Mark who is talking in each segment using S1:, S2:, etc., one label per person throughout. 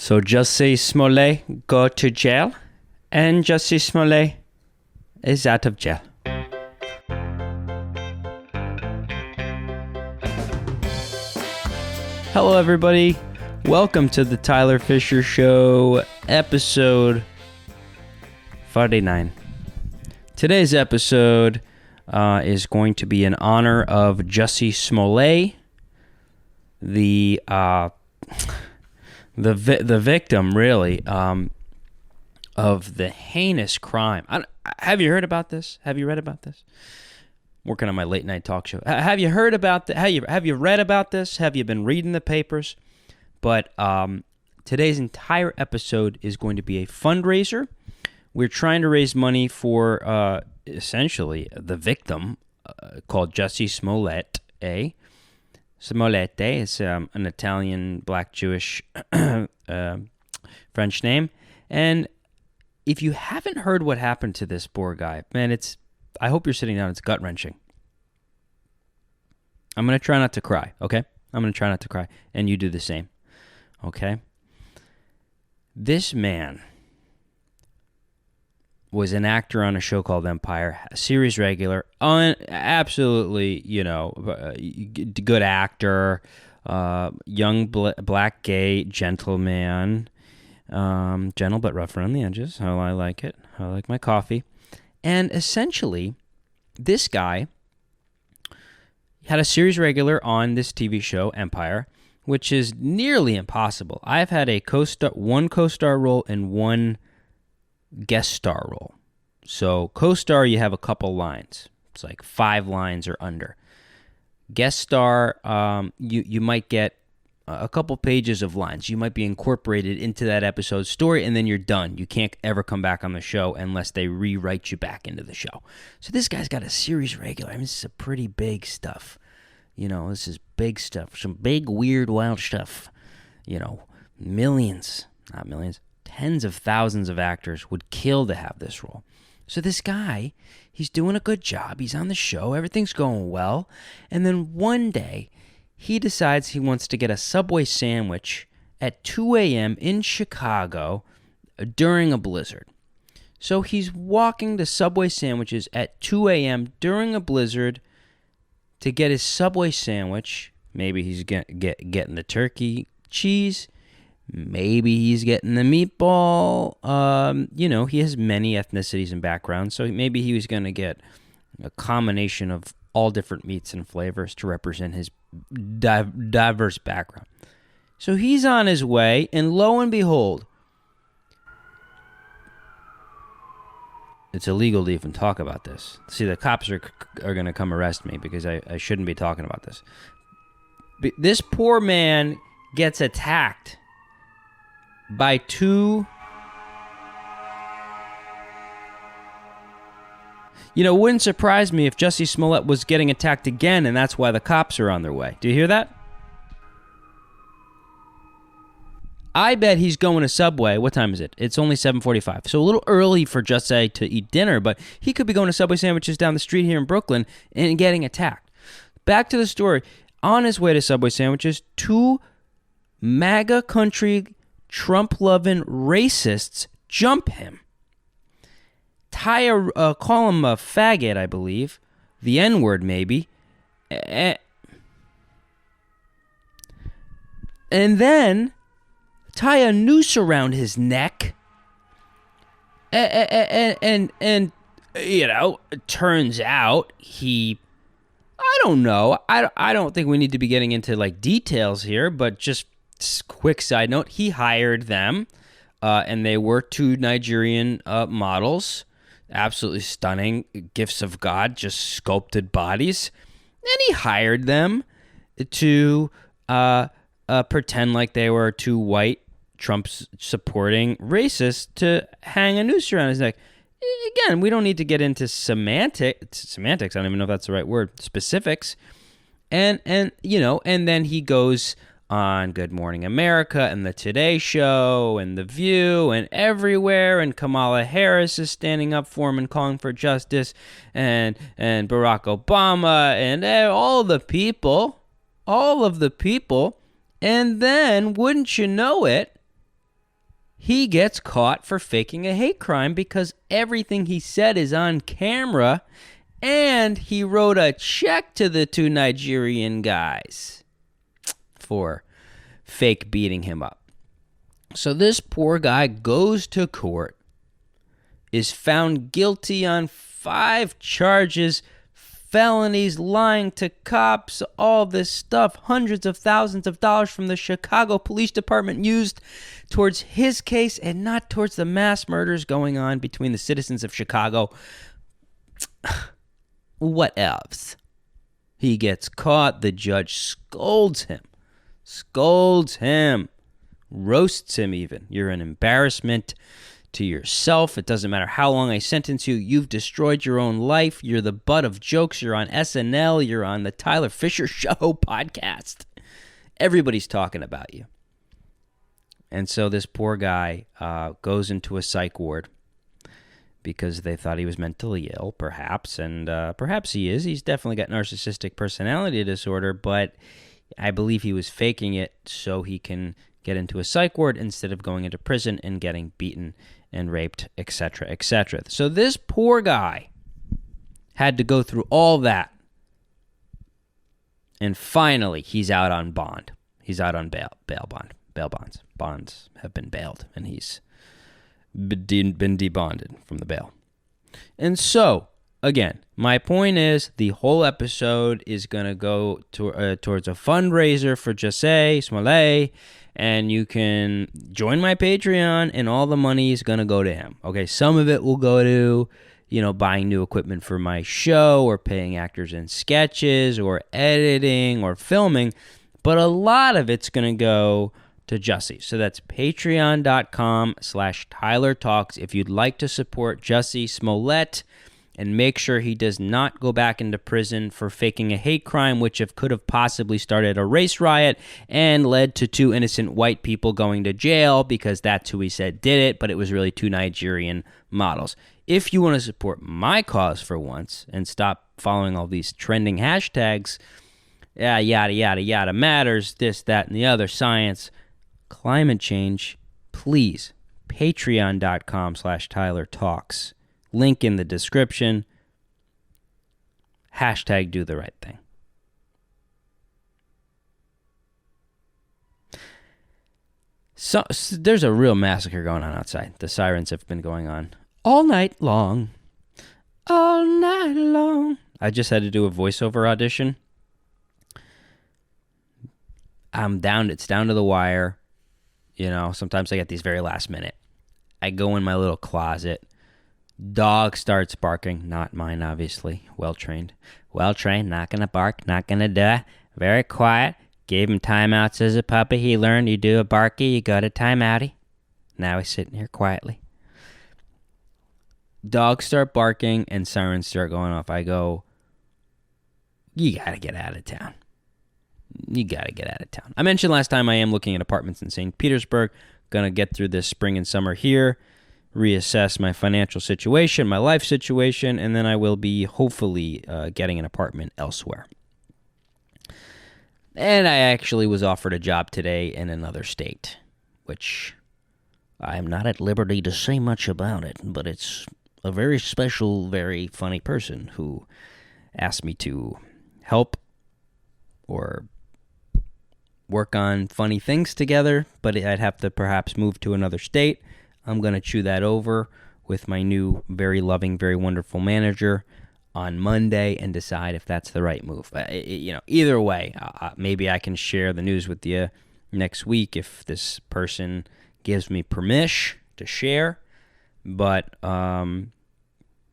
S1: So Jussie Smollett go to jail, and Jussie Smollett is out of jail. Hello, everybody. Welcome to the Tyler Fischer Show, episode 49. Today's episode is going to be in honor of Jussie Smollett, the victim, really, of the heinous crime. Have you heard about this? Have you read about this? Working on my late night talk show. Have you heard about that? Have you read about this? Have you been reading the papers? But today's entire episode is going to be a fundraiser. We're trying to raise money for essentially the victim called Jussie Smollett. Smollett is an Italian, black, Jewish, French name. And if you haven't heard what happened to this poor guy, man, I hope you're sitting down. It's gut-wrenching. I'm going to try not to cry, okay? I'm going to try not to cry, and you do the same, okay? This man was an actor on a show called Empire, a series regular, absolutely, good actor, young black gay gentleman, gentle but rough around the edges, how I like it. I like my coffee. And essentially, this guy had a series regular on this TV show, Empire, which is nearly impossible. I've had one co-star role and one guest star role. So co-star, you have a couple lines. It's like 5 lines or under. Guest star, you might get a couple pages of lines. You might be incorporated into that episode's story, and then you're done. You can't ever come back on the show unless they rewrite you back into the show. So this guy's got a series regular. I mean, this is a pretty big stuff. This is big stuff. Some big, weird, wild stuff. Millions, not millions, tens of thousands of actors would kill to have this role. So this guy, he's doing a good job. He's on the show. Everything's going well. And then one day, he decides he wants to get a Subway sandwich at 2 a.m. in Chicago during a blizzard. So he's walking to Subway sandwiches at 2 a.m. during a blizzard to get his Subway sandwich. Maybe he's getting the turkey cheese. Maybe he's getting the meatball. He has many ethnicities and backgrounds, so maybe he was going to get a combination of all different meats and flavors to represent his diverse background. So he's on his way, and lo and behold, it's illegal to even talk about this. See, the cops are going to come arrest me because I shouldn't be talking about this. This poor man gets attacked by 2... it wouldn't surprise me if Jussie Smollett was getting attacked again, and that's why the cops are on their way. Do you hear that? I bet he's going to Subway. What time is it? It's only 7:45. So a little early for Jussie to eat dinner, but he could be going to Subway sandwiches down the street here in Brooklyn and getting attacked. Back to the story. On his way to Subway sandwiches, 2 MAGA country Trump-loving racists jump him. Call him a faggot, I believe. The N-word, maybe. And then tie a noose around his neck. And it turns out I don't know. I don't think we need to be getting into details here, but just quick side note, he hired them, and they were 2 Nigerian models. Absolutely stunning, gifts of God, just sculpted bodies. And he hired them to pretend like they were 2 white Trump-supporting racists to hang a noose around his neck. Again, we don't need to get into semantics. I don't even know if that's the right word. Specifics. And then he goes on Good Morning America and the Today Show and The View and everywhere, and Kamala Harris is standing up for him and calling for justice, and Barack Obama and all of the people, and then, wouldn't you know it, he gets caught for faking a hate crime because everything he said is on camera, and he wrote a check to the two Nigerian guys for fake beating him up. So this poor guy goes to court, is found guilty on 5 charges, felonies, lying to cops, all this stuff, hundreds of thousands of dollars from the Chicago Police Department used towards his case and not towards the mass murders going on between the citizens of Chicago. What else? He gets caught. The judge scolds him, roasts him even. You're an embarrassment to yourself. It doesn't matter how long I sentence you. You've destroyed your own life. You're the butt of jokes. You're on SNL. You're on the Tyler Fischer Show podcast. Everybody's talking about you. And so this poor guy goes into a psych ward because they thought he was mentally ill, perhaps. And perhaps he is. He's definitely got narcissistic personality disorder, but I believe he was faking it so he can get into a psych ward instead of going into prison and getting beaten and raped, etc., etc. So this poor guy had to go through all that. And finally, he's out on bond. He's out on bail bond. Bail bonds. Bonds have been bailed, and he's been debonded from the bail. And so, again, my point is the whole episode is going to go towards a fundraiser for Jussie Smollett, and you can join my Patreon, and all the money is going to go to him. Okay, some of it will go to, buying new equipment for my show or paying actors in sketches or editing or filming, but a lot of it's going to go to Jussie. So that's patreon.com/Tyler Talks if you'd like to support Jussie Smollett and make sure he does not go back into prison for faking a hate crime, which could have possibly started a race riot and led to 2 innocent white people going to jail because that's who he said did it, but it was really 2 Nigerian models. If you want to support my cause for once and stop following all these trending hashtags, yada, yada, yada, matters, this, that, and the other, science, climate change, please, patreon.com/Tyler Talks. Link in the description. Hashtag do the right thing. So there's a real massacre going on outside. The sirens have been going on all night long. All night long. I just had to do a voiceover audition. It's down to the wire. Sometimes I get these very last minute. I go in my little closet. Dog starts barking. Not mine, obviously. Well-trained. Well-trained. Not going to bark. Not going to do. Very quiet. Gave him timeouts as a puppy. He learned you do a barky, you go to timeouty. Now he's sitting here quietly. Dogs start barking and sirens start going off. I go, you got to get out of town. You got to get out of town. I mentioned last time I am looking at apartments in St. Petersburg. Going to get through this spring and summer here, reassess my financial situation, my life situation, and then I will be hopefully getting an apartment elsewhere. And I actually was offered a job today in another state, which I am not at liberty to say much about it, but it's a very special, very funny person who asked me to help or work on funny things together, but I'd have to perhaps move to another state. I'm going to chew that over with my new, very loving, very wonderful manager on Monday and decide if that's the right move. Either way, maybe I can share the news with you next week if this person gives me permission to share. But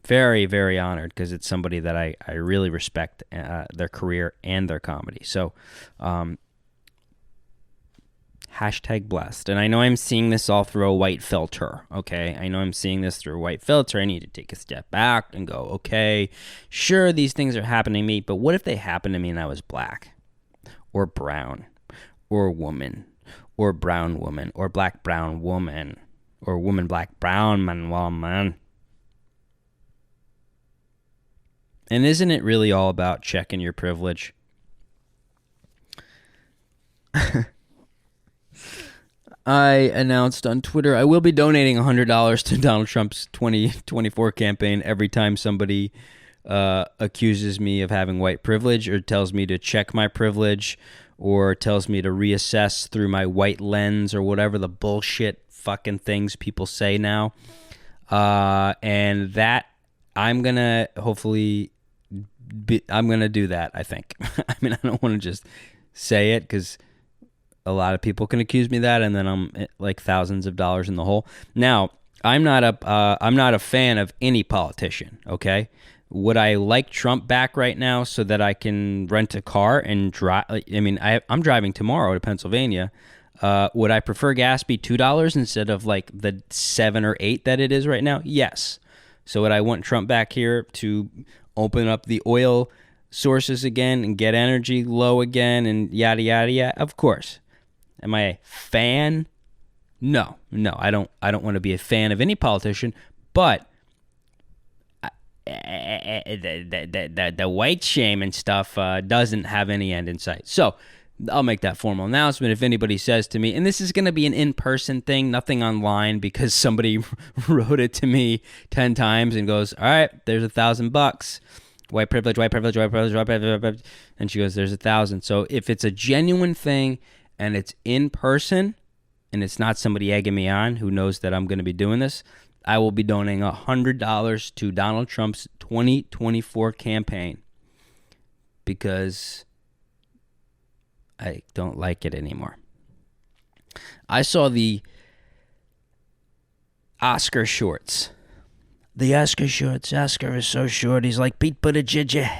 S1: very, very honored because it's somebody that I really respect their career and their comedy. So hashtag blessed. And I know I'm seeing this all through a white filter, okay? I know I'm seeing this through a white filter. I need to take a step back and go, okay, sure, these things are happening to me, but what if they happened to me and I was black or brown or woman or brown woman or black brown woman or woman black brown man woman? And isn't it really all about checking your privilege? I announced on Twitter I will be donating $100 to Donald Trump's 2024 campaign every time somebody accuses me of having white privilege or tells me to check my privilege or tells me to reassess through my white lens or whatever the bullshit fucking things people say now. And that I'm going to hopefully I'm going to do that, I think. I mean, I don't want to just say it because a lot of people can accuse me of that, and then I'm like thousands of dollars in the hole. Now, I'm not a fan of any politician, okay? Would I like Trump back right now so that I can rent a car and drive? I mean, I'm driving tomorrow to Pennsylvania. Would I prefer gas be $2 instead of like the 7 or 8 that it is right now? Yes. So would I want Trump back here to open up the oil sources again and get energy low again and yada, yada, yada? Of course. Am I a fan? No, I don't want to be a fan of any politician, but the white shame and stuff doesn't have any end in sight. So I'll make that formal announcement if anybody says to me, and this is going to be an in-person thing, nothing online, because somebody wrote it to me 10 times and goes, all right, there's $1,000. White privilege, white privilege, white privilege, white privilege. And she goes, there's 1,000. So if it's a genuine thing and it's in person and it's not somebody egging me on who knows that I'm going to be doing this, I will be donating $100 to Donald Trump's 2024 campaign because I don't like it anymore. I saw the Oscar shorts. The Oscar shorts. Oscar is so short. He's like Pete Buttigieg.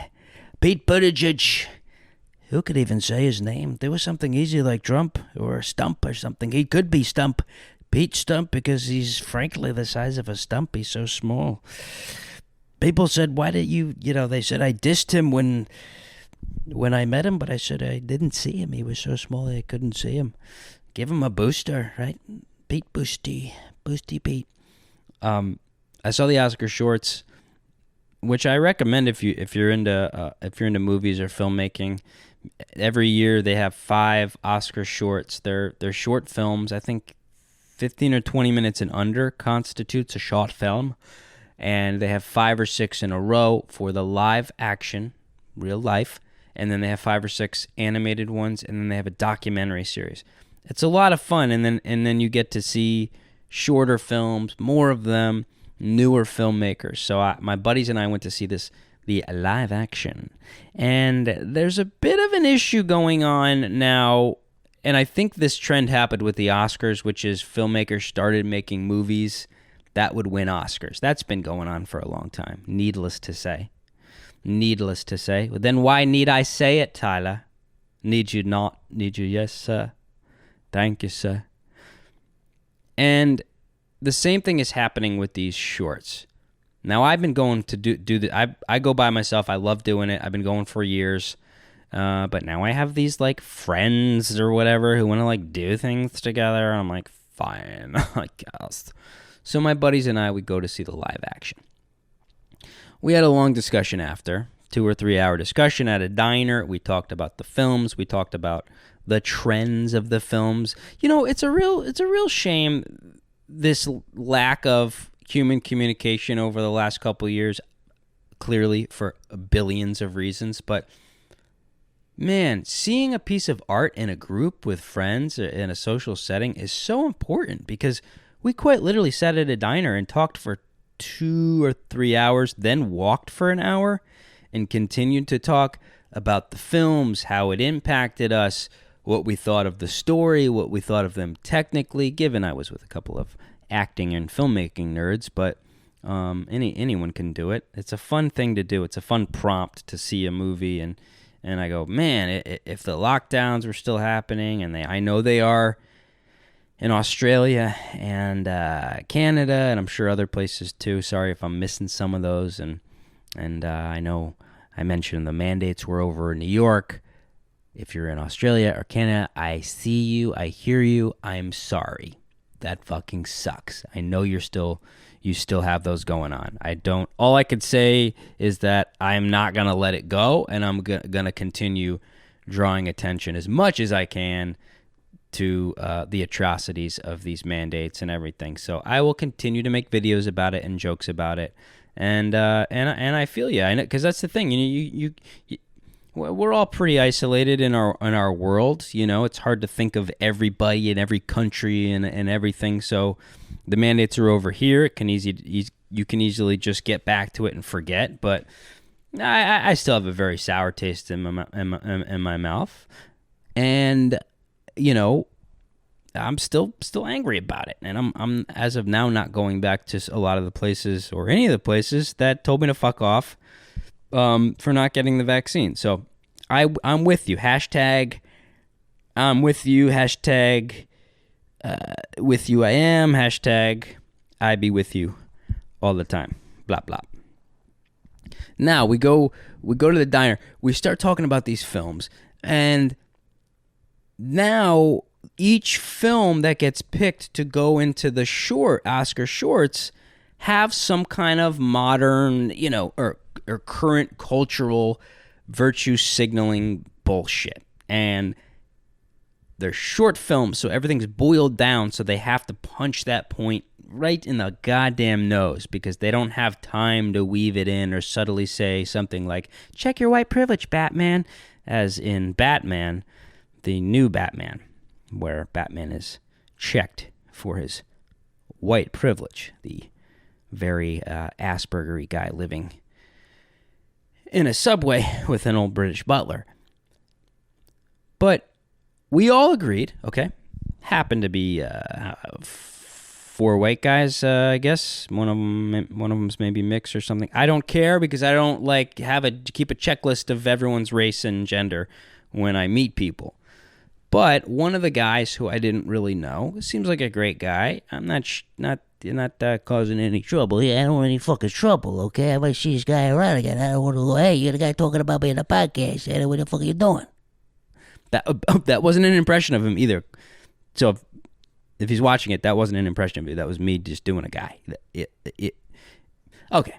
S1: Pete Buttigieg. Who could even say his name? There was something easy like Trump or Stump or something. He could be Stump. Pete Stump because he's frankly the size of a stump. He's so small. People said, why did you, they said I dissed him when I met him, but I said I didn't see him. He was so small I couldn't see him. Give him a booster, right? Pete Boosty Pete. I saw the Oscar shorts, which I recommend if you're into movies or filmmaking. Every year they have 5 Oscar shorts. They're short films. I think 15 or 20 minutes and under constitutes a short film, and they have 5 or 6 in a row for the live action, real life, and then they have 5 or 6 animated ones, and then they have a documentary series. It's a lot of fun, and then you get to see shorter films, more of them, newer filmmakers. So my buddies and I went to see the live action, and there's a bit of an issue going on now, and I think this trend happened with the Oscars, which is filmmakers started making movies that would win Oscars. That's been going on for a long time, needless to say. Well, then why need I say it, Tyler? Need you not? Need you? Yes, sir. Thank you, sir. And the same thing is happening with these shorts. Now, I've been going to do the. I go by myself. I love doing it. I've been going for years. But now I have these like friends or whatever who want to like do things together. I'm like, fine, I guess. So my buddies and I would go to see the live action. We had a long discussion after, 2 or 3 hour discussion at a diner. We talked about the films. We talked about the trends of the films. It's a real shame, this lack of human communication over the last couple of years, clearly for billions of reasons. But man, seeing a piece of art in a group with friends in a social setting is so important because we quite literally sat at a diner and talked for 2 or 3 hours, then walked for an hour and continued to talk about the films, how it impacted us, what we thought of the story, what we thought of them technically, given I was with a couple of acting and filmmaking nerds, but anyone can do it. It's a fun thing to do. It's a fun prompt to see a movie, and I go, man, if the lockdowns were still happening, and I know they are in Australia and Canada, and I'm sure other places too. Sorry if I'm missing some of those, and I know I mentioned the mandates were over in New York. If you're in Australia or Canada, I see you, I hear you, I'm sorry. That fucking sucks. I know you still have those going on. All I could say is that I'm not going to let it go, and I'm going to continue drawing attention as much as I can to the atrocities of these mandates and everything. So I will continue to make videos about it and jokes about it, and I feel you, I know, because that's the thing. You we're all pretty isolated in our world. It's hard to think of everybody in every country and everything. So the mandates are over here. You can easily just get back to it and forget. But I still have a very sour taste in my mouth, and I'm still angry about it. And I'm as of now not going back to a lot of the places or any of the places that told me to fuck off for not getting the vaccine. So I'm with you. Hashtag I'm with you. Hashtag with you I am. Hashtag I be with you all the time. Blah, blah. Now we go to the diner. We start talking about these films. And now each film that gets picked to go into the Oscar shorts have some kind of modern, or current cultural virtue signaling bullshit. And they're short films, so everything's boiled down, so they have to punch that point right in the goddamn nose because they don't have time to weave it in or subtly say something like, check your white privilege, Batman, as in Batman, the new Batman, where Batman is checked for his white privilege, the very Asperger-y guy living in a subway with an old British butler. But we all agreed, okay, happened to be 4 white guys, I guess. One of them's maybe mixed or something. I don't care because I don't keep a checklist of everyone's race and gender when I meet people. But one of the guys who I didn't really know seems like a great guy. I'm not causing any trouble.
S2: Yeah, I don't want any fucking trouble, okay? I might see this guy around again. I don't want to go, hey, you're the guy talking about me in the podcast. Hey, what the fuck are you doing?
S1: That wasn't an impression of him either. So if he's watching it, that wasn't an impression of me. That was me just doing a guy. Okay.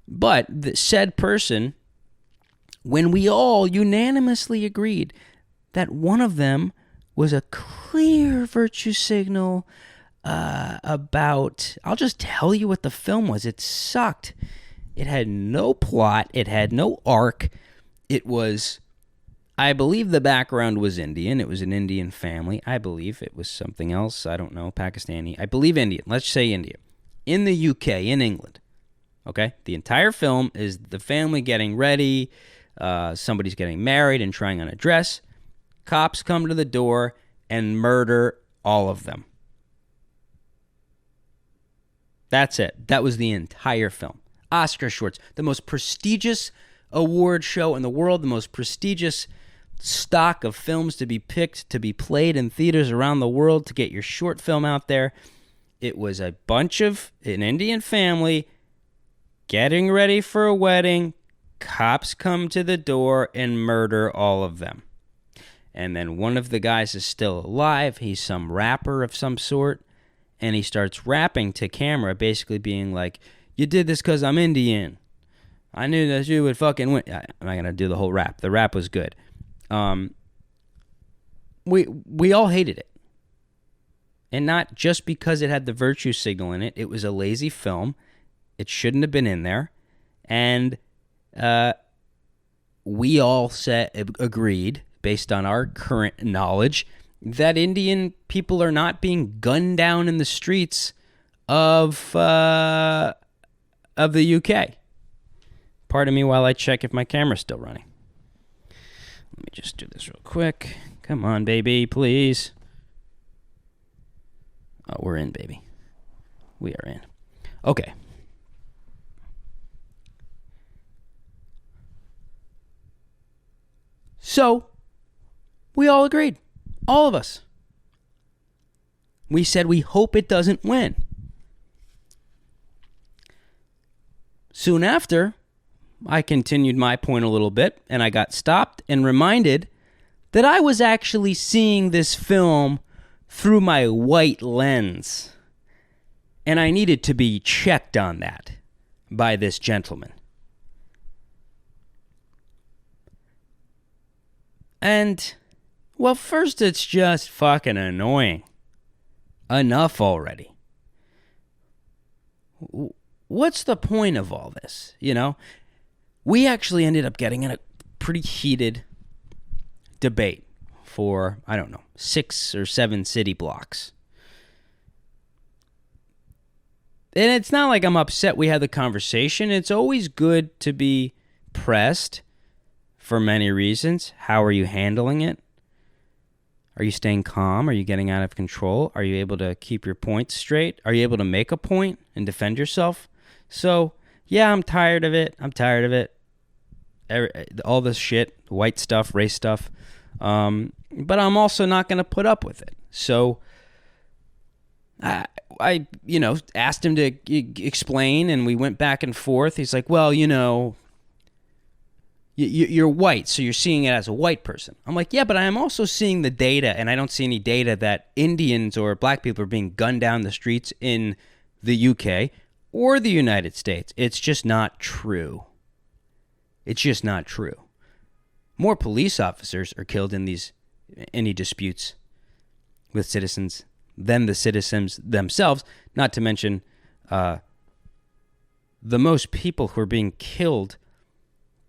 S1: But the said person, when we all unanimously agreed that one of them was a clear virtue signal about, I'll just tell you what the film was. It sucked. It had no plot. It had no arc. It was, I believe the background was Indian. It was an Indian family. I believe it was something else. I don't know. Pakistani. I believe Indian. Let's say India. In the UK, in England. Okay? The entire film is the family getting ready. Somebody's getting married and trying on a dress. Cops come to the door and murder all of them. That's it. That was the entire film. Oscar shorts, the most prestigious award show in the world, the most prestigious stock of films to be picked, to be played in theaters around the world, to get your short film out there. It was an Indian family getting ready for a wedding. Cops come to the door and murder all of them. And then one of the guys is still alive. He's some rapper of some sort. And he starts rapping to camera, basically being like, you did this because I'm Indian. I knew that you would fucking win. I'm not going to do the whole rap. The rap was good. We all hated it. And not just because it had the virtue signal in it. It was a lazy film. It shouldn't have been in there. And we all agreed, based on our current knowledge, that Indian people are not being gunned down in the streets of the UK. Pardon me while I check if my camera's still running. Let me just do this real quick. Come on, baby, please. Oh, we're in, baby. We are in. Okay. So, we all agreed. All of us. We said we hope it doesn't win. Soon after, I continued my point a little bit, and I got stopped and reminded that I was actually seeing this film through my white lens. And I needed to be checked on that by this gentleman. And Well, first, it's just fucking annoying. Enough already. What's the point of all this? You know, we actually ended up getting in a pretty heated debate for, I don't know, 6 or 7 city blocks. And it's not like I'm upset we had the conversation. It's always good to be pressed for many reasons. How are you handling it? Are you staying calm? Are you getting out of control? Are you able to keep your points straight? Are you able to make a point and defend yourself? So, yeah, I'm tired of it. All this shit, white stuff, race stuff. But I'm also not going to put up with it. So I asked him to explain, and we went back and forth. He's like, well, you're white, so you're seeing it as a white person. I'm like, yeah, but I am also seeing the data, and I don't see any data that Indians or black people are being gunned down the streets in the UK or the United States. It's just not true. It's just not true. More police officers are killed in any disputes with citizens than the citizens themselves, not to mention the most people who are being killed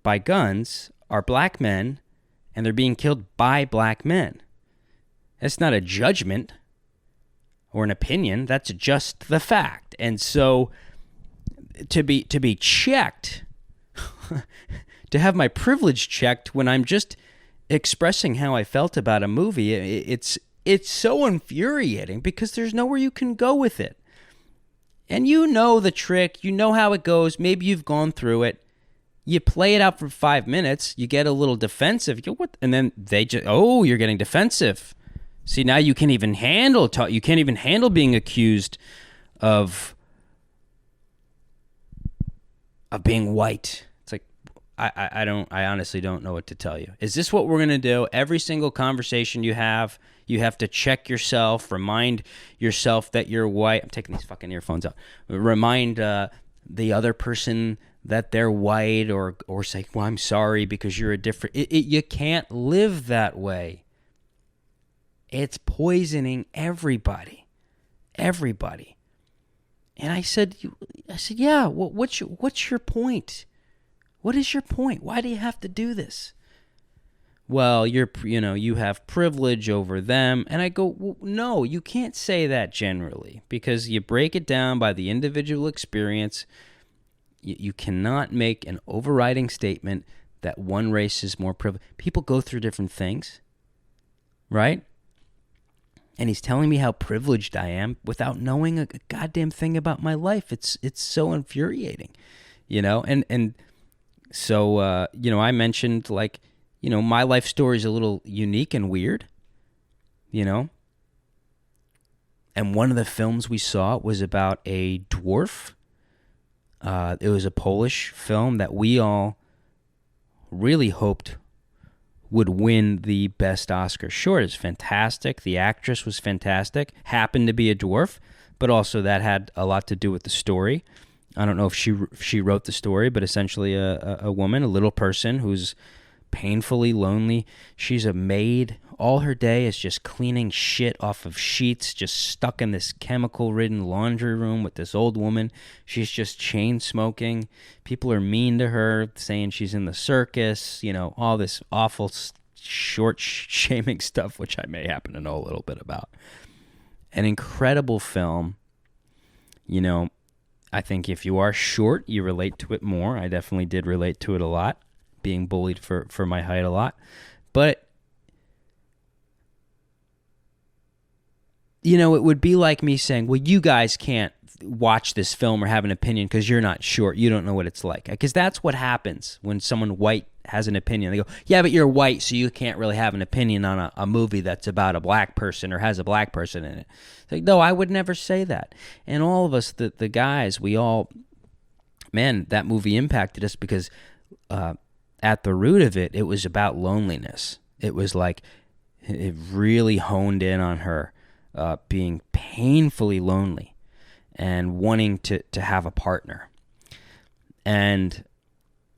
S1: by guns are black men, and they're being killed by black men. That's not a judgment or an opinion. That's just the fact. And so to be checked, to have my privilege checked when I'm just expressing how I felt about a movie, it's so infuriating because there's nowhere you can go with it. And you know the trick. You know how it goes. Maybe you've gone through it. You play it out for 5 minutes. You get a little defensive. You go, what? And then they just, you're getting defensive. See, now you can't even handle being accused of being white. It's like, I honestly don't know what to tell you. Is this what we're going to do? Every single conversation you have to check yourself, remind yourself that you're white. I'm taking these fucking earphones out. Remind the other person that they're white, or say, well, I'm sorry because you're a different... You can't live that way. It's poisoning everybody. Everybody. And I said, yeah, what's your point? What is your point? Why do you have to do this? Well, you have privilege over them. And I go, well, no, you can't say that generally, because you break it down by the individual experience. You cannot make an overriding statement that one race is more privileged. People go through different things, right? And he's telling me how privileged I am without knowing a goddamn thing about my life. It's so infuriating, And so, I mentioned, my life story is a little unique and weird, And one of the films we saw was about a dwarf. It was a Polish film that we all really hoped would win the best Oscar short. It's fantastic. The actress was fantastic. Happened to be a dwarf, but also that had a lot to do with the story. I don't know if she wrote the story, but essentially a woman, a little person who's painfully lonely. She's a maid. All her day is just cleaning shit off of sheets, just stuck in this chemical-ridden laundry room with this old woman. She's just chain smoking. People are mean to her, saying she's in the circus, all this awful short shaming stuff, which I may happen to know a little bit about. An incredible film. I think if you are short, you relate to it more. I definitely did relate to it a lot, being bullied for my height a lot. But it would be like me saying, well, you guys can't watch this film or have an opinion because you're not short. You don't know what it's like. Because that's what happens when someone white has an opinion. They go, yeah, but you're white, so you can't really have an opinion on a movie that's about a black person or has a black person in it. It's like, no, I would never say that. And all of us, the guys, we all, man, that movie impacted us because at the root of it, it was about loneliness. It was like, it really honed in on her. Being painfully lonely and wanting to have a partner. And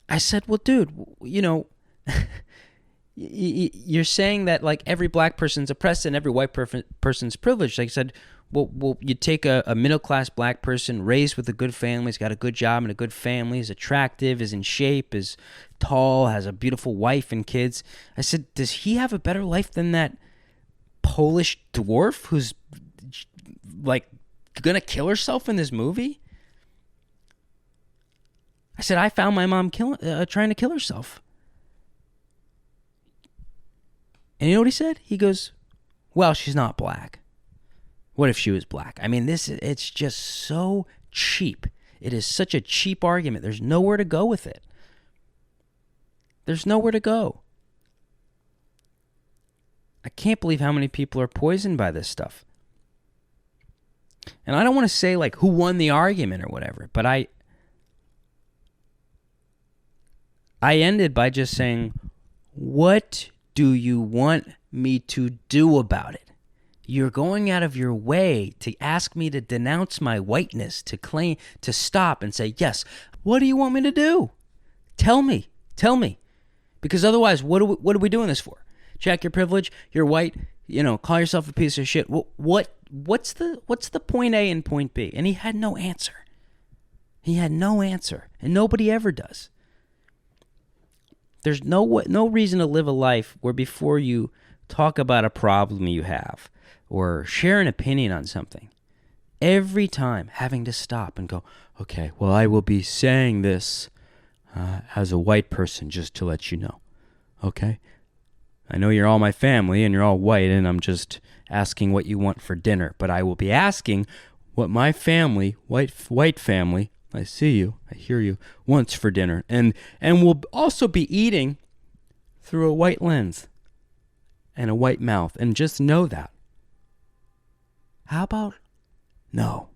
S1: I said, well, dude, you're saying that like every black person's oppressed and every white person's privileged. Like I said, well, you take a middle-class black person raised with a good family, has got a good job and a good family, is attractive, is in shape, is tall, has a beautiful wife and kids. I said, does he have a better life than that Polish dwarf who's like gonna kill herself in this movie? I said, I found my mom trying to kill herself. And you know what he said? He goes, well, she's not black. What if she was black? I mean, it's just so cheap. It is such a cheap argument. There's nowhere to go with it. There's nowhere to go. I can't believe how many people are poisoned by this stuff. And I don't want to say like who won the argument or whatever, but I ended by just saying, what do you want me to do about it? You're going out of your way to ask me to denounce my whiteness, to stop and say, yes, what do you want me to do? Tell me. Because otherwise, what are we doing this for? Check your privilege, you're white, call yourself a piece of shit. What's the point A and point B? And he had no answer. And nobody ever does. There's no reason to live a life where before you talk about a problem you have or share an opinion on something, every time having to stop and go, okay, well, I will be saying this as a white person just to let you know, okay? I know you're all my family and you're all white and I'm just asking what you want for dinner, but I will be asking what my family, white family, I see you, I hear you, wants for dinner. And we'll also be eating through a white lens and a white mouth. And just know that. How about no?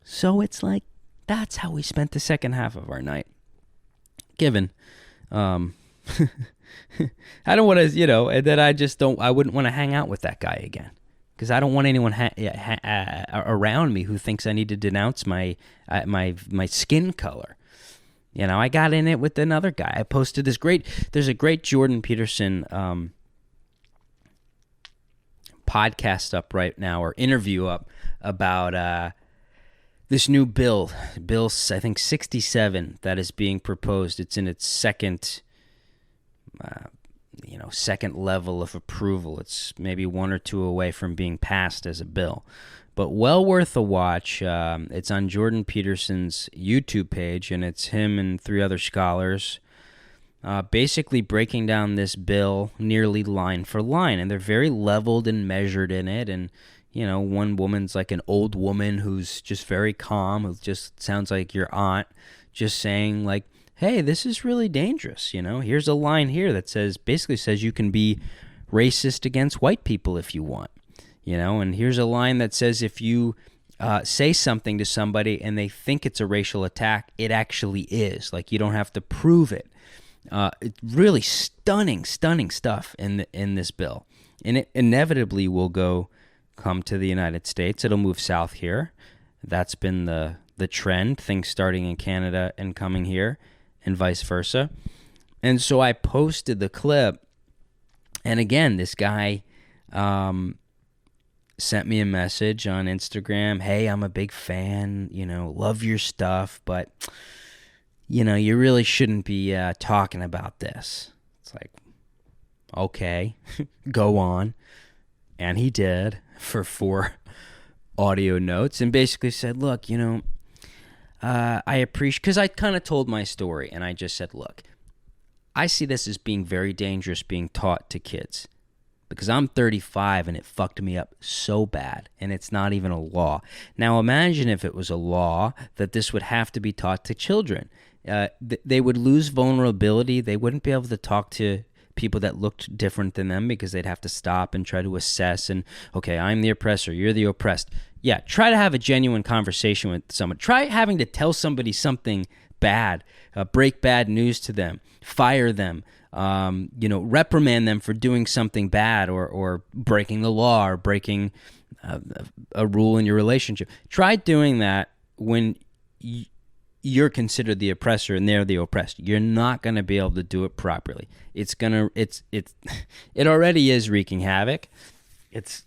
S1: So it's like, that's how we spent the second half of our night. Given, I don't want to, that I wouldn't want to hang out with that guy again. Because I don't want anyone around me who thinks I need to denounce my skin color. I got in it with another guy. I posted there's a great Jordan Peterson podcast up right now, or interview up, about this new bill, I think 67, that is being proposed. It's in its second level of approval. It's maybe one or two away from being passed as a bill, but well worth a watch. It's on Jordan Peterson's YouTube page, and it's him and three other scholars basically breaking down this bill nearly line for line, and they're very leveled and measured in it. And one woman's like an old woman who's just very calm, who just sounds like your aunt, just saying like, hey, this is really dangerous. Here's a line here that basically says you can be racist against white people if you want. And here's a line that says if you say something to somebody and they think it's a racial attack, it actually is. Like, you don't have to prove it. It's really stunning stuff in this bill. And it inevitably will come to the United States. It'll move south here. That's been the trend, things starting in Canada and coming here, and vice versa. And so I posted the clip, and again, this guy sent me a message on Instagram. Hey, I'm a big fan, love your stuff, but you really shouldn't be talking about this. It's like, okay, go on. And he did, for 4 audio notes, and basically said, look, I appreciate, because I kind of told my story, and I just said, look, I see this as being very dangerous being taught to kids, because I'm 35 and it fucked me up so bad, and it's not even a law. Now imagine if it was a law that this would have to be taught to children. They would lose vulnerability. They wouldn't be able to talk to people that looked different than them, because they'd have to stop and try to assess and, okay, I'm the oppressor, you're the oppressed. Yeah, try to have a genuine conversation with someone. Try having to tell somebody something bad, break bad news to them, fire them, reprimand them for doing something bad, or breaking the law, or breaking a rule in your relationship. Try doing that when you're considered the oppressor and they're the oppressed. You're not going to be able to do it properly. It already is wreaking havoc. It's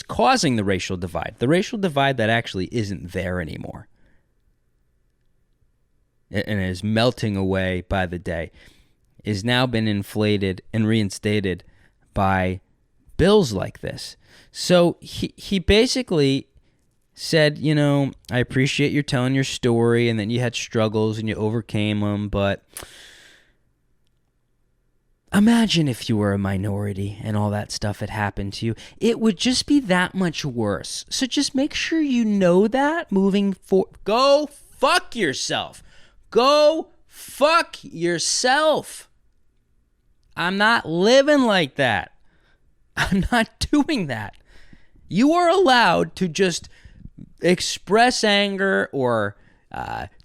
S1: causing the racial divide. The racial divide that actually isn't there anymore. And is melting away by the day, is now been inflated and reinstated by bills like this. So he basically said, I appreciate you telling your story and that you had struggles and you overcame them, but imagine if you were a minority and all that stuff had happened to you. It would just be that much worse. So just make sure you know that moving forward. Go fuck yourself. Go fuck yourself. I'm not living like that. I'm not doing that. You are allowed to just express anger or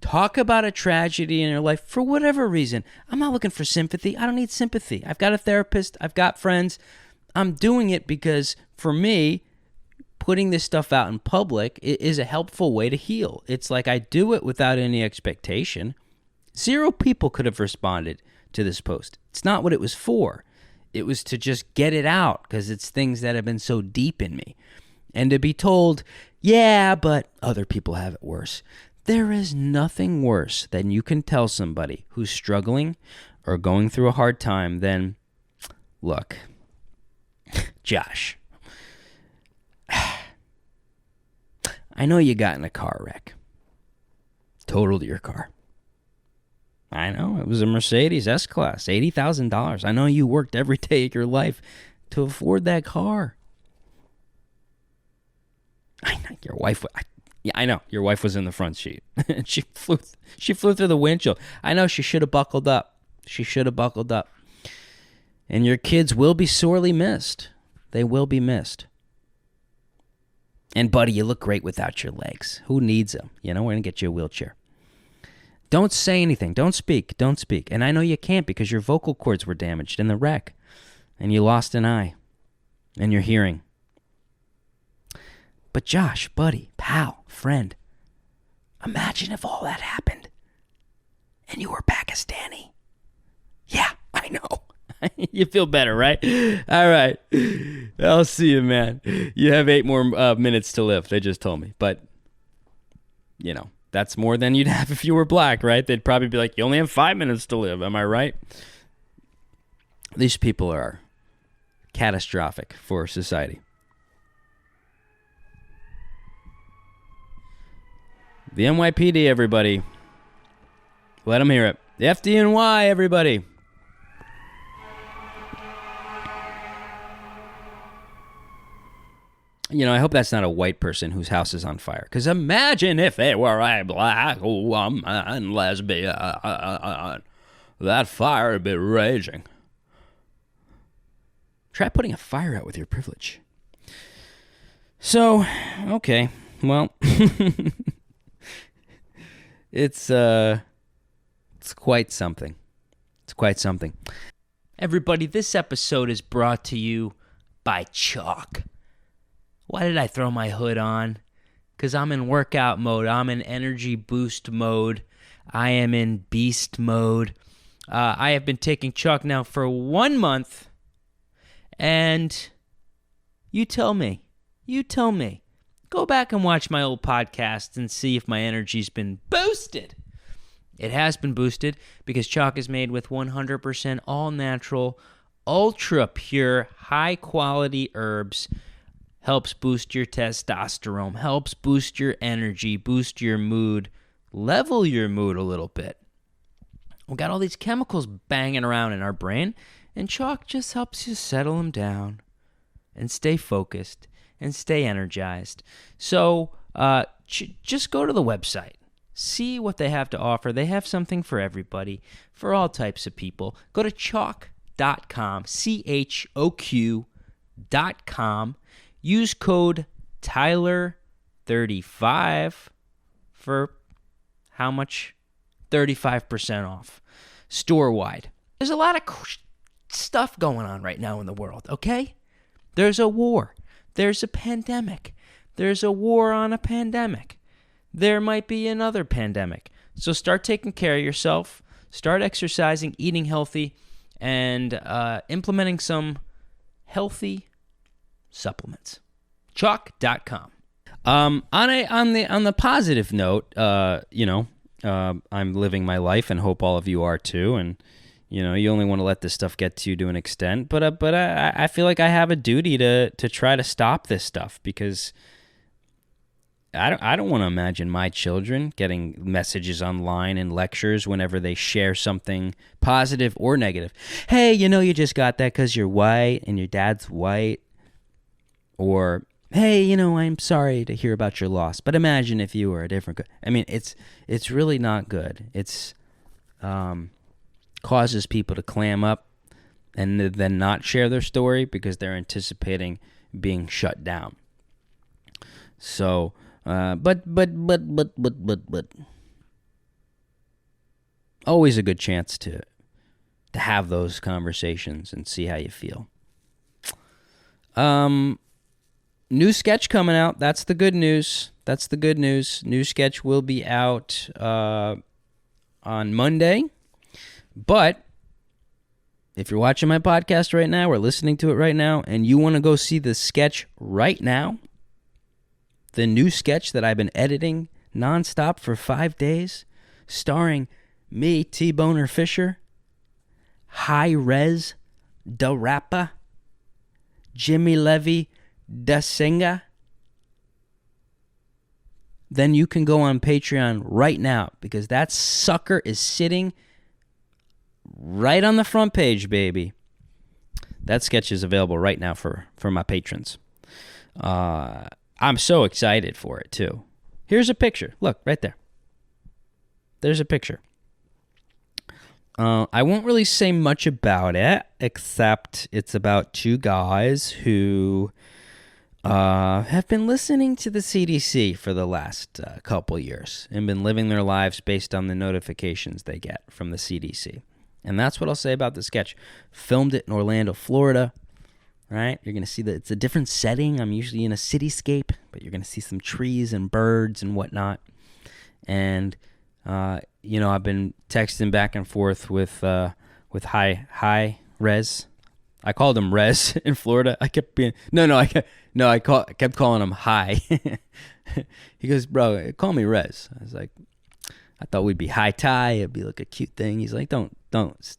S1: talk about a tragedy in your life for whatever reason. I'm not looking for sympathy. I don't need sympathy. I've got a therapist. I've got friends. I'm doing it because for me, putting this stuff out in public is a helpful way to heal. It's like I do it without any expectation. 0 people could have responded to this post. It's not what it was for. It was to just get it out because it's things that have been so deep in me. And to be told, yeah, but other people have it worse. There is nothing worse than you can tell somebody who's struggling or going through a hard time than, look, Josh, I know you got in a car wreck. Totaled your car. I know, it was a Mercedes S-Class, $80,000. I know you worked every day of your life to afford that car. I know your wife. I know your wife was in the front seat. She flew through the windshield. I know she should have buckled up. And your kids will be sorely missed. They will be missed. And buddy, you look great without your legs. Who needs them? We're gonna get you a wheelchair. Don't say anything. Don't speak. And I know you can't because your vocal cords were damaged in the wreck, and you lost an eye, and your hearing. But Josh, buddy, pal, friend, imagine if all that happened and you were Pakistani. Yeah, I know. You feel better, right? All right. I'll see you, man. You have 8 more minutes to live, they just told me. But, that's more than you'd have if you were black, right? They'd probably be like, you only have 5 minutes to live. Am I right? These people are catastrophic for society. The NYPD, everybody. Let them hear it. The FDNY, everybody. I hope that's not a white person whose house is on fire. Because imagine if they were a black woman lesbian. That fire would be raging. Try putting a fire out with your privilege. So, okay. Well... It's quite something. Everybody, this episode is brought to you by Chalk. Why did I throw my hood on? Because I'm in workout mode. I'm in energy boost mode. I am in beast mode. I have been taking Chalk now for 1 month. And you tell me. Go back and watch my old podcasts and see if my energy's been boosted. It has been boosted because Chalk is made with 100% all-natural, ultra-pure, high-quality herbs. Helps boost your testosterone, helps boost your energy, boost your mood, level your mood a little bit. We got all these chemicals banging around in our brain, and Chalk just helps you settle them down and stay focused and stay energized. So just go to the website. See what they have to offer. They have something for everybody, for all types of people. Go to chalk.com, CHOQ.com. Use code Tyler35 for how much? 35% off. Store-wide. There's a lot of stuff going on right now in the world, okay? There's a war. There's a pandemic. There's a war on a pandemic. There might be another pandemic. So start taking care of yourself, start exercising, eating healthy, and implementing some healthy supplements. Chalk.com. On the positive note, I'm living my life and hope all of you are too. And you only want to let this stuff get to you to an extent. But I feel like I have a duty to try to stop this stuff, because I don't want to imagine my children getting messages online and lectures whenever they share something positive or negative. Hey, you just got that because you're white and your dad's white. Or, hey, I'm sorry to hear about your loss, but imagine if you were a different. I mean, it's really not good. It's causes people to clam up and then not share their story because they're anticipating being shut down. So, but always a good chance to have those conversations and see how you feel. New sketch coming out. That's the good news. New sketch will be out on Monday. But if you're watching my podcast right now or listening to it right now and you want to go see the sketch right now, the new sketch that I've been editing nonstop for 5 days, starring me, T-Boner Fischer, High Rez, Da Rappa, Jimmy Levy, Da Singer, then you can go on Patreon right now, because that sucker is sitting right on the front page, baby. That sketch is available right now for my patrons. I'm so excited for it, too. Here's a picture. Look, right there. There's a picture. I won't really say much about it, except it's about two guys who have been listening to the CDC for the last couple years and been living their lives based on the notifications they get from the CDC. And that's what I'll say about the sketch. Filmed it in Orlando, Florida. Right? You're going to see that it's a different setting. I'm usually in a cityscape, but you're going to see some trees and birds and whatnot. And, I've been texting back and forth with High Rez. I called him Rez in Florida. I kept being, I kept calling him High. He goes, bro, call me Rez. I was like, I thought we'd be high tie. It'd be like a cute thing. He's like, don't say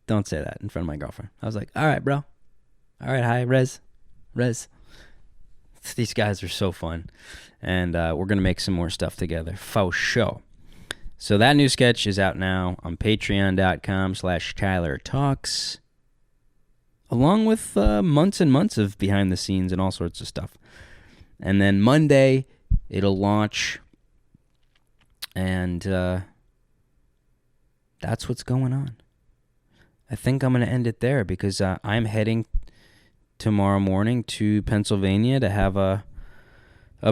S1: that in front of my girlfriend. I was like, all right, bro. All right, hi, Rez. These guys are so fun. And we're going to make some more stuff together. Faux show. So that new sketch is out now on patreon.com/TylerTalks. Along with months and months of behind the scenes and all sorts of stuff. And then Monday, it'll launch. And that's what's going on. I think I'm going to end it there, because I'm heading tomorrow morning to Pennsylvania to have a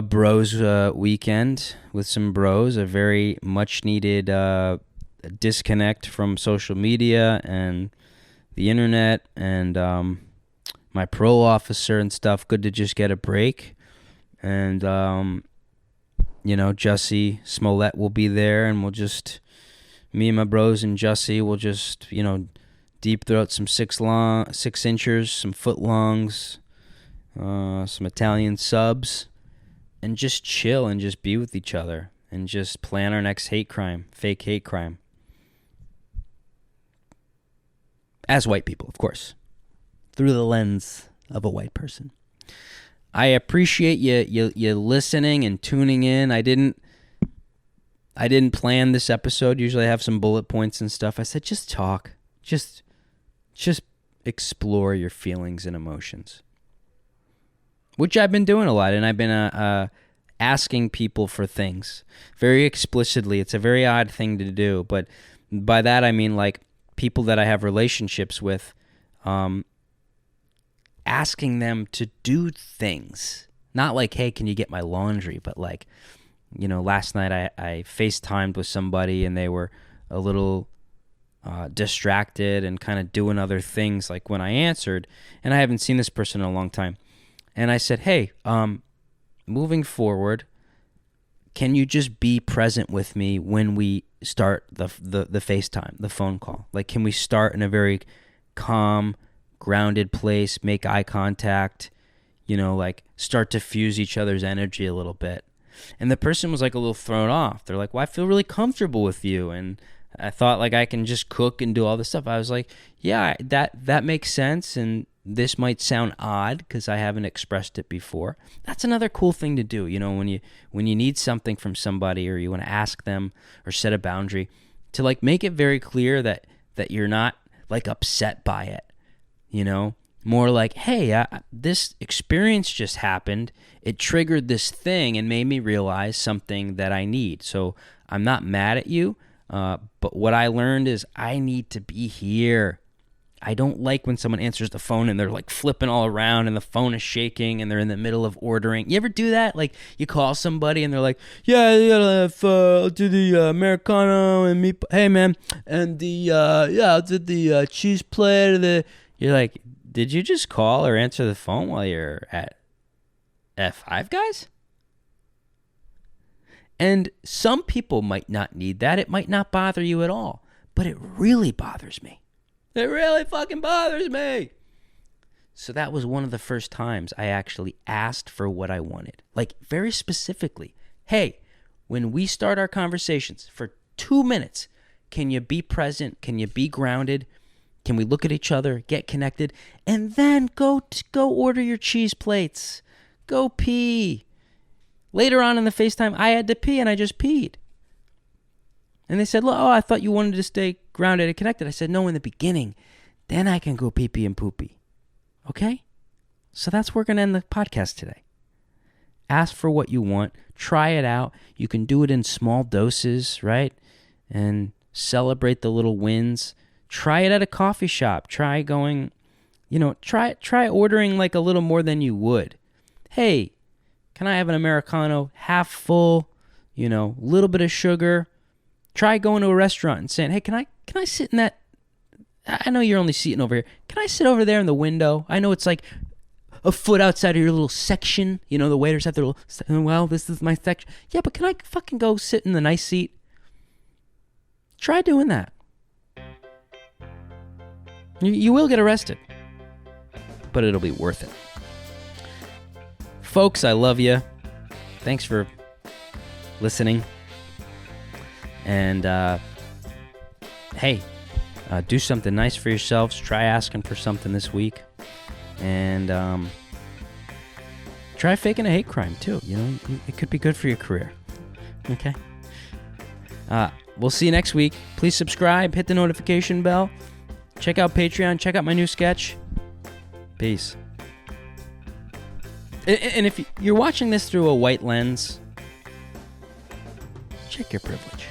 S1: bros weekend with some bros, a very much needed disconnect from social media and the internet and my parole officer and stuff. Good to just get a break. And Jussie Smollett will be there, and me and my bros and Jussie will just deep throat some 6 inchers, some foot longs, some Italian subs, and just chill and just be with each other and just plan our next fake hate crime. As white people, of course, through the lens of a white person. I appreciate you listening and tuning in. I didn't plan this episode. Usually I have some bullet points and stuff. I said, just talk. Just explore your feelings and emotions, which I've been doing a lot, and I've been asking people for things very explicitly. It's a very odd thing to do, but by that I mean like people that I have relationships with, asking them to do things. Not like, hey, can you get my laundry? But like, last night I FaceTimed with somebody and they were a little distracted and kind of doing other things like when I answered, and I haven't seen this person in a long time. And I said, hey, moving forward, can you just be present with me when we start the FaceTime, the phone call? Like, can we start in a very calm, grounded place, make eye contact, like start to fuse each other's energy a little bit? And the person was like a little thrown off. They're like, well, I feel really comfortable with you. And I thought like I can just cook and do all this stuff. I was like, yeah, that makes sense. And this might sound odd because I haven't expressed it before. That's another cool thing to do. When you need something from somebody, or you want to ask them or set a boundary, to like make it very clear that you're not like upset by it. More like, hey, this experience just happened. It triggered this thing and made me realize something that I need. So I'm not mad at you, but what I learned is I need to be here. I don't like when someone answers the phone and they're like flipping all around and the phone is shaking and they're in the middle of ordering. You ever do that? Like you call somebody and they're like, yeah, I'll do the Americano and meat. Hey man, and I'll do the cheese plate. You're like, did you just call or answer the phone while you're at Five Guys? And some people might not need that. It might not bother you at all, but it really bothers me. It really fucking bothers me. So that was one of the first times I actually asked for what I wanted. Like very specifically, hey, when we start our conversations for 2 minutes, can you be present? Can you be grounded? Can we look at each other, get connected, and then go order your cheese plates? Go pee. Later on in the FaceTime, I had to pee and I just peed. And they said, oh, I thought you wanted to stay grounded and connected. I said, no, in the beginning. Then I can go pee-pee and poopy. Okay? So that's where we're going to end the podcast today. Ask for what you want. Try it out. You can do it in small doses, right? And celebrate the little wins. Try it at a coffee shop. Try going, try ordering like a little more than you would. Hey, can I have an Americano half full, little bit of sugar? Try going to a restaurant and saying, hey, can I sit in that? I know you're only sitting over here. Can I sit over there in the window? I know it's like a foot outside of your little section. The waiters have their little, well, this is my section. Yeah, but can I fucking go sit in the nice seat? Try doing that. You will get arrested, but it'll be worth it. Folks, I love you. Thanks for listening. And, hey, do something nice for yourselves. Try asking for something this week. And try faking a hate crime, too. It could be good for your career. Okay? We'll see you next week. Please subscribe. Hit the notification bell. Check out Patreon. Check out my new sketch. Peace. And if you're watching this through a white lens, check your privilege.